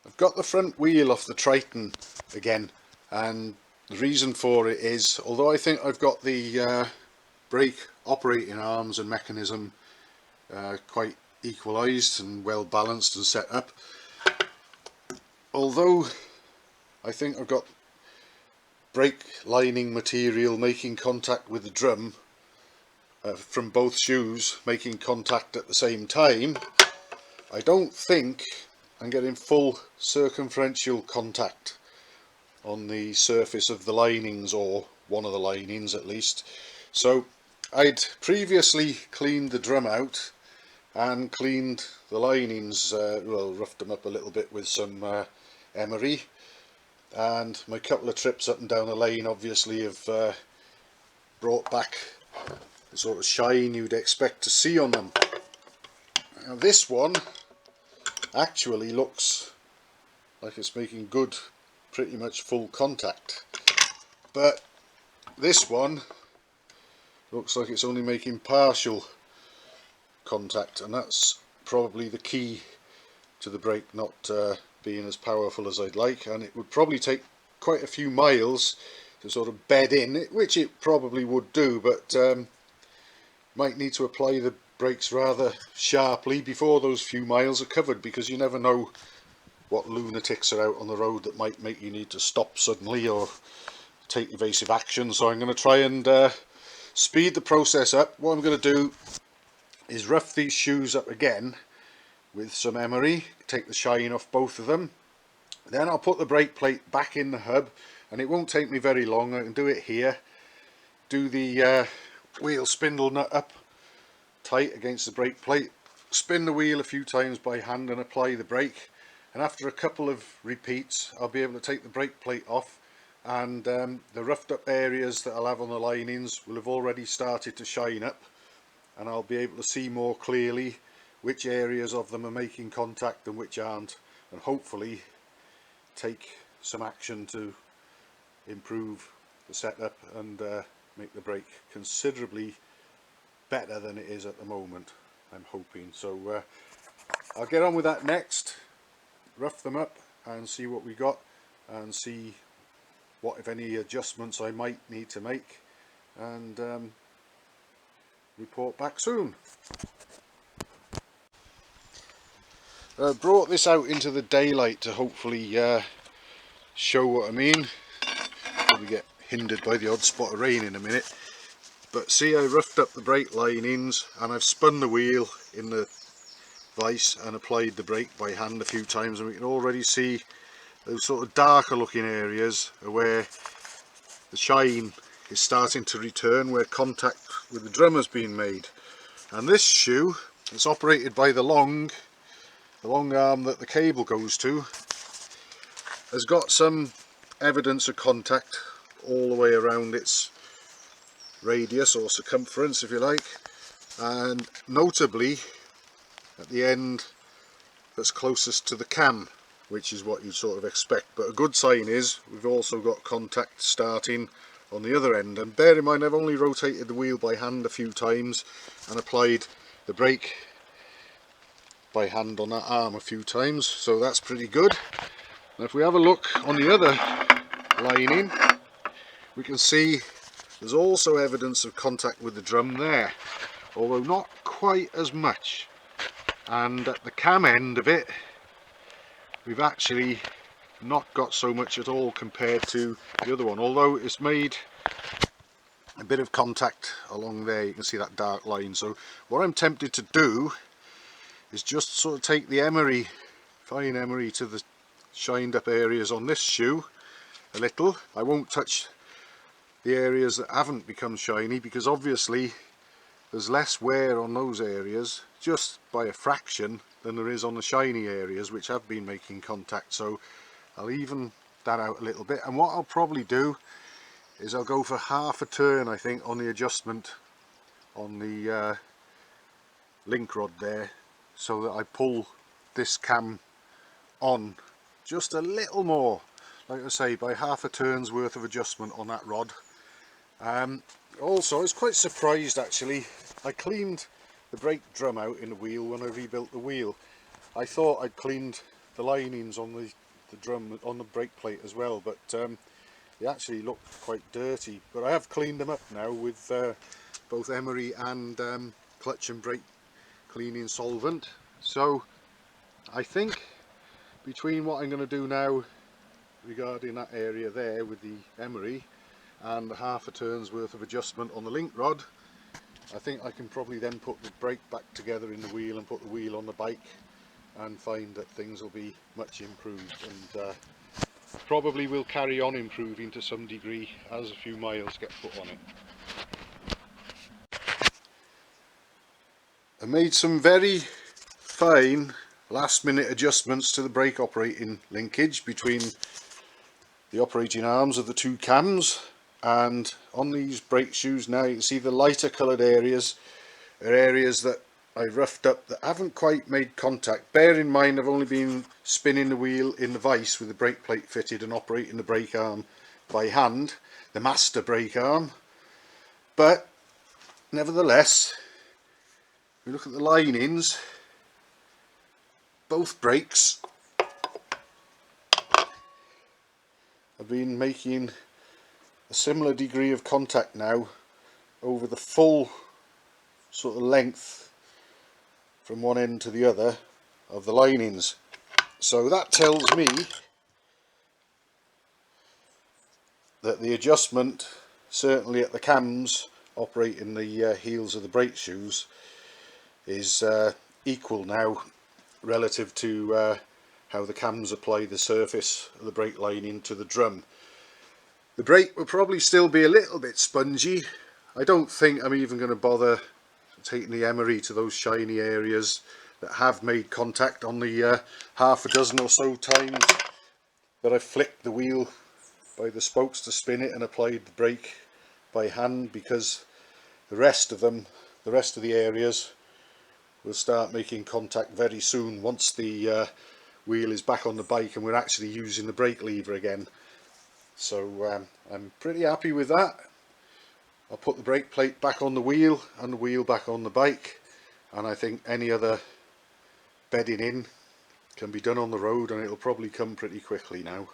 I've got the front wheel off the Triton again, and the reason for it is, although I think I've got the brake operating arms and mechanism quite equalised and well balanced and set up, although I think I've got brake lining material making contact with the drum from both shoes making contact at the same time, I don't think I'm getting full circumferential contact on the surface of the linings, or one of the linings at least. So I'd previously cleaned the drum out and cleaned the linings, well, roughed them up a little bit with some emery, and my couple of trips up and down the lane obviously have brought back the sort of shine you'd expect to see on them. Now this one actually looks like it's making good, pretty much full contact, but this one looks like it's only making partial contact, and that's probably the key to the brake not being as powerful as I'd like, and it would probably take quite a few miles to sort of bed in, which it probably would do, but might need to apply the brakes rather sharply before those few miles are covered, because you never know what lunatics are out on the road that might make you need to stop suddenly or take evasive action. So I'm going to try and speed the process up. What I'm going to do is rough these shoes up again with some emery, take the shine off both of them, then I'll put the brake plate back in the hub, and it won't take me very long. I can do it here, do the wheel spindle nut up tight against the brake plate, spin the wheel a few times by hand and apply the brake, and after a couple of repeats I'll be able to take the brake plate off, and the roughed up areas that I'll have on the linings will have already started to shine up, and I'll be able to see more clearly which areas of them are making contact and which aren't, and hopefully take some action to improve the setup and make the brake considerably better than it is at the moment, I'm hoping. So I'll get on with that next, rough them up and see what we got, and see what, if any, adjustments I might need to make, and report back soon. I brought this out into the daylight to hopefully show what I mean. Probably get hindered by the odd spot of rain in a minute. But see, I roughed up the brake linings and I've spun the wheel in the vise and applied the brake by hand a few times, and we can already see those sort of darker looking areas where the shine is starting to return, where contact with the drum has been made. And this shoe, it's operated by the long arm that the cable goes to, has got some evidence of contact all the way around its radius, or circumference if you like, and notably at the end that's closest to the cam, which is what you'd sort of expect. But a good sign is we've also got contact starting on the other end, and bear in mind I've only rotated the wheel by hand a few times and applied the brake by hand on that arm a few times, so that's pretty good. And if we have a look on the other lining, we can see there's also evidence of contact with the drum there, although not quite as much. And at the cam end of it, we've actually not got so much at all compared to the other one, although it's made a bit of contact along there. You can see that dark line. So what I'm tempted to do is just sort of take the emery, fine emery, to the shined up areas on this shoe a little. I won't touch the areas that haven't become shiny, because obviously there's less wear on those areas just by a fraction than there is on the shiny areas which have been making contact. So I'll even that out a little bit, and what I'll probably do is I'll go for half a turn, I think, on the adjustment on the link rod there, so that I pull this cam on just a little more, like I say, by half a turn's worth of adjustment on that rod. Also, I was quite surprised actually. I cleaned the brake drum out in the wheel when I rebuilt the wheel. I thought I'd cleaned the linings on the drum, on the brake plate as well, but they actually look quite dirty. But I have cleaned them up now with both emery and clutch and brake cleaning solvent. So I think between what I'm going to do now regarding that area there with the emery and half a turn's worth of adjustment on the link rod, I think I can probably then put the brake back together in the wheel and put the wheel on the bike and find that things will be much improved, and probably will carry on improving to some degree as a few miles get put on it. I made some very fine last minute adjustments to the brake operating linkage between the operating arms of the two cams, and on these brake shoes now you can see the lighter coloured areas are areas that I roughed up that haven't quite made contact. Bear in mind I've only been spinning the wheel in the vice with the brake plate fitted and operating the brake arm by hand, the master brake arm, but nevertheless, if we look at the linings, both brakes have been making a similar degree of contact now over the full sort of length from one end to the other of the linings. So that tells me that the adjustment, certainly at the cams operating the heels of the brake shoes, is equal now relative to how the cams apply the surface of the brake lining to the drum. The brake will probably still be a little bit spongy. I don't think I'm even going to bother taking the emery to those shiny areas that have made contact on the half a dozen or so times that I've flicked the wheel by the spokes to spin it and applied the brake by hand, because the rest of them, the rest of the areas, will start making contact very soon once the wheel is back on the bike and we're actually using the brake lever again. So I'm pretty happy with that. I'll put the brake plate back on the wheel and the wheel back on the bike, and I think any other bedding in can be done on the road, and it'll probably come pretty quickly now.